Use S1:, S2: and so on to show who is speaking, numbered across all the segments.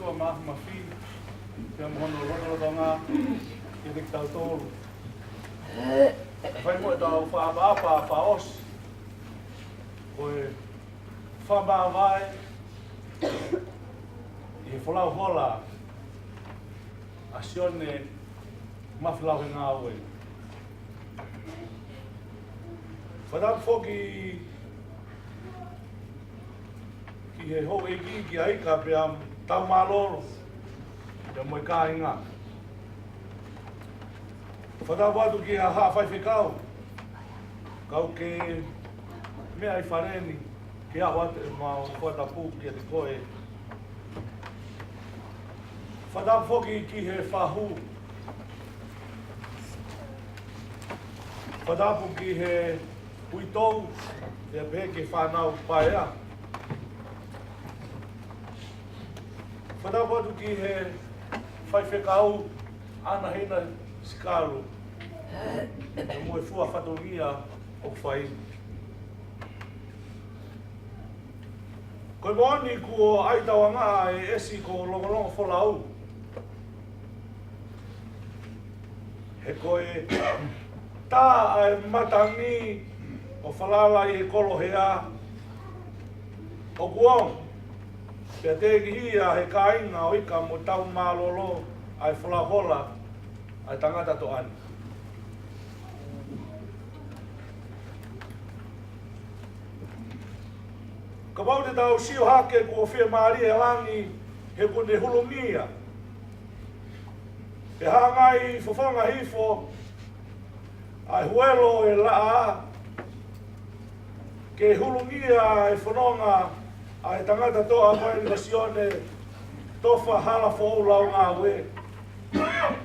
S1: tua mafi pia mono roto nga i dik tau tolu fai mo tau fa apa faos koe fa ba vai i folau hola asione maflau nga we fadam foki ki he ho ki ai ka pe am tau malolo ya mo ka inga fadam wadu ki ha fai fikau kau ke me ai fareni ki a wat ma ko ta pu ki te koe fadam foki ki he fahu fadam ki he uitou te pe ke whanau paea. Whanau wadu ki he whai whekau ana hina sikaru. E moe fua whatongia o whai. Koe moani ko aitawa ngā e esi ko longolongo wholau. He koe tā ai matangi o whalala i he kolo hea o kuong. Pea teki hia he kāinga o ika mo tau mālolo ai whalahola ai tangata to ani. Ka mau te tau sio hake ko whia maari e langi he kune hulungia. Pe hangai fofonga hifo ai huelo e laa ke hulungia e whanonga ai tangata toa mai nasione tofa hala fōu lau ngā we.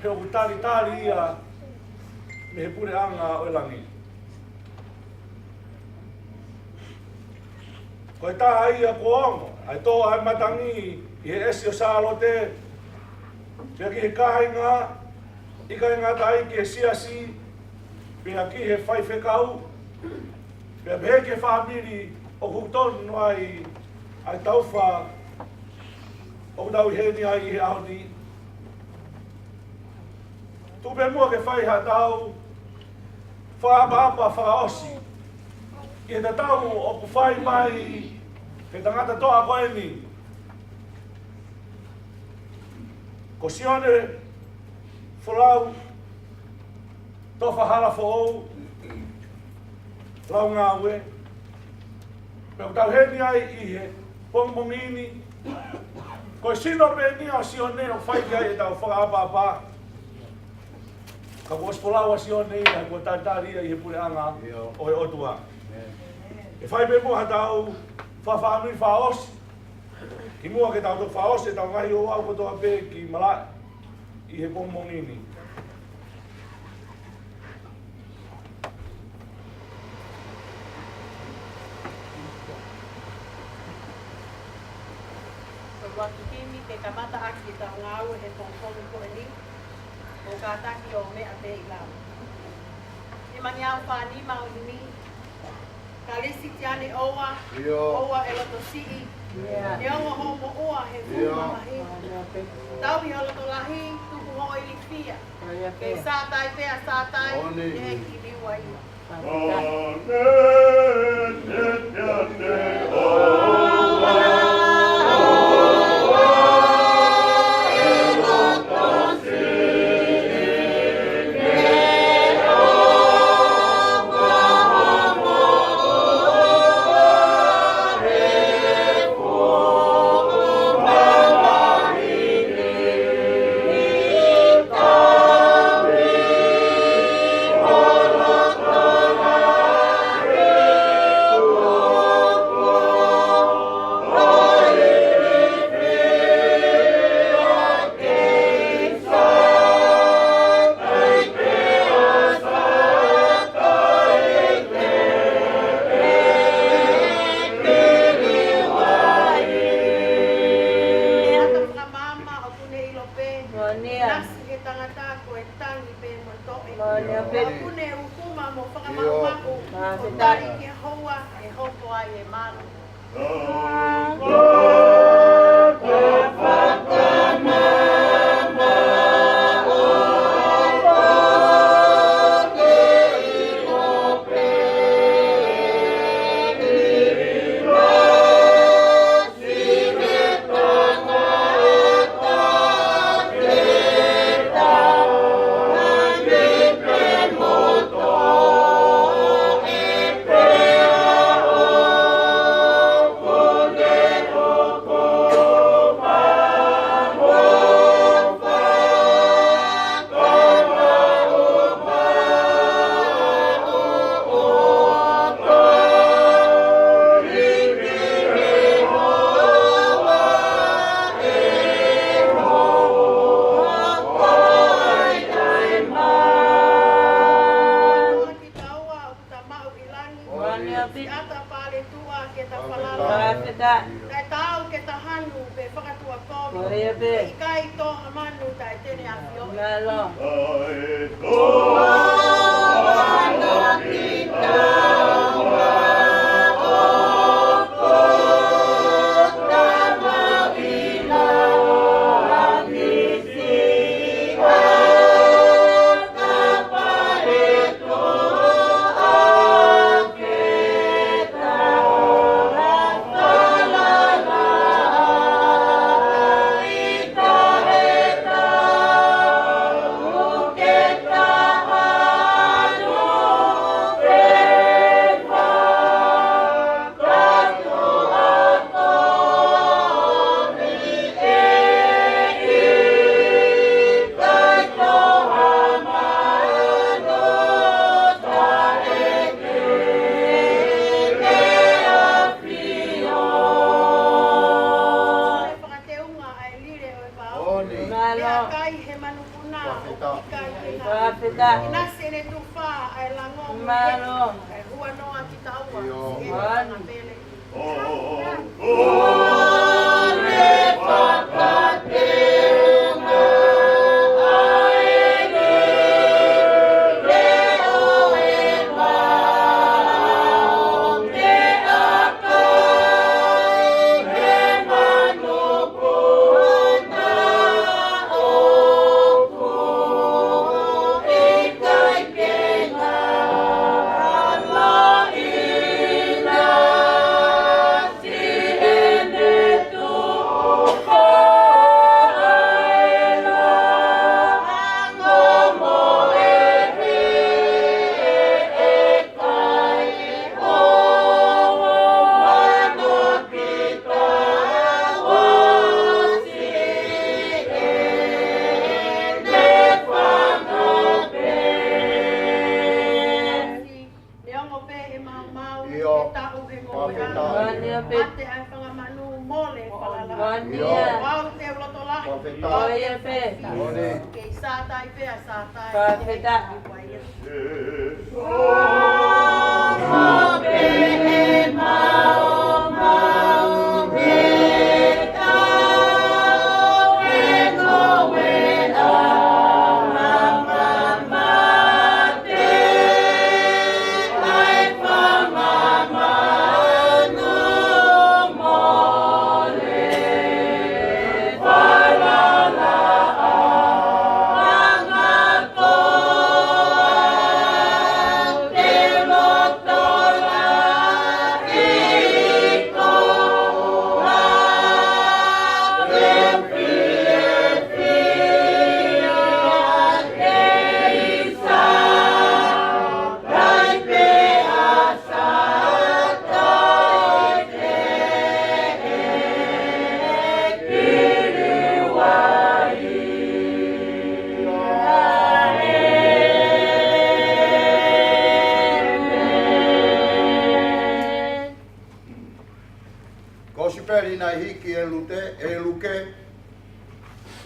S1: He o tari ia me he pure anga o langi. Koe taha ia ko ongo, ai toa ai matangi i he esi o sālote. Pea ki he kāinga, ika inga tai ki he siasi, pea ki he whai whekau. Pea pehe ke whamiri o kutonu ai tauwha o tau heni ai i he aoni. Tupe mua ke whai ha tau whaapa whaosi. I he tau o ku whai mai he tangata toa koe ni. Ko sione whalau tofa hala whaou lau ngā ue. Pea tau heni ai i he pongmongini. Ko sino pe ni o sione o whai ai e tau whakaapapa. Ka kos polau a sione i ko tantaria i he pure anga o he otua. E whai pe mua tau whawhaami whaosi. Ki mua ke tau whaosi tau ngahi o au kotoa pe ki malai i he pongmongini.
S2: Watu kimi te kamata aki ta ngau he tongkongu ko ni o ka taki o me ate i lau. I mangi au whani mau i mi. Ka lisi tiane oa, oa e loto sii. E ongo homo oa he fuma mahi. Tau hi holoto lahi, tuku ho i lifia. Ke sātai pea sātai, e he ki liwa i.
S3: Malu. Koe pe.
S2: Ikai to amanu tai tene afio.
S3: Ngalo.
S2: Inase ne tufa ai langong.
S3: Malo.
S2: Ai rua noa kita awa.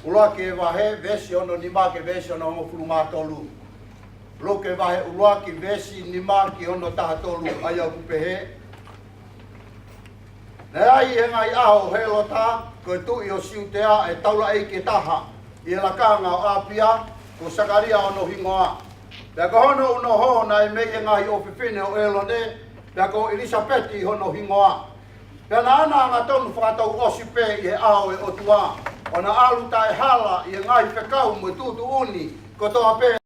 S4: Ulake wahe vesi ono ni make vesi ono mo fuluma tolu. Loke wahe ulaki vesi ni make ono taha tolu aya kupehe. Ne ai he ngai aho he lota ko tu i o siutea e taula e ke taha. I la kanga o apia ko sakaria ono hingoa. Pea ko hono uno ho na e mei ngai o fifine o elone. Pea ko Elisabeth i hono hingoa. Pea na ana ngā tonu whakatau osipe i he ao e o tua. Ona alu tai hala i ngai whekau mo tutu uni ko toa pe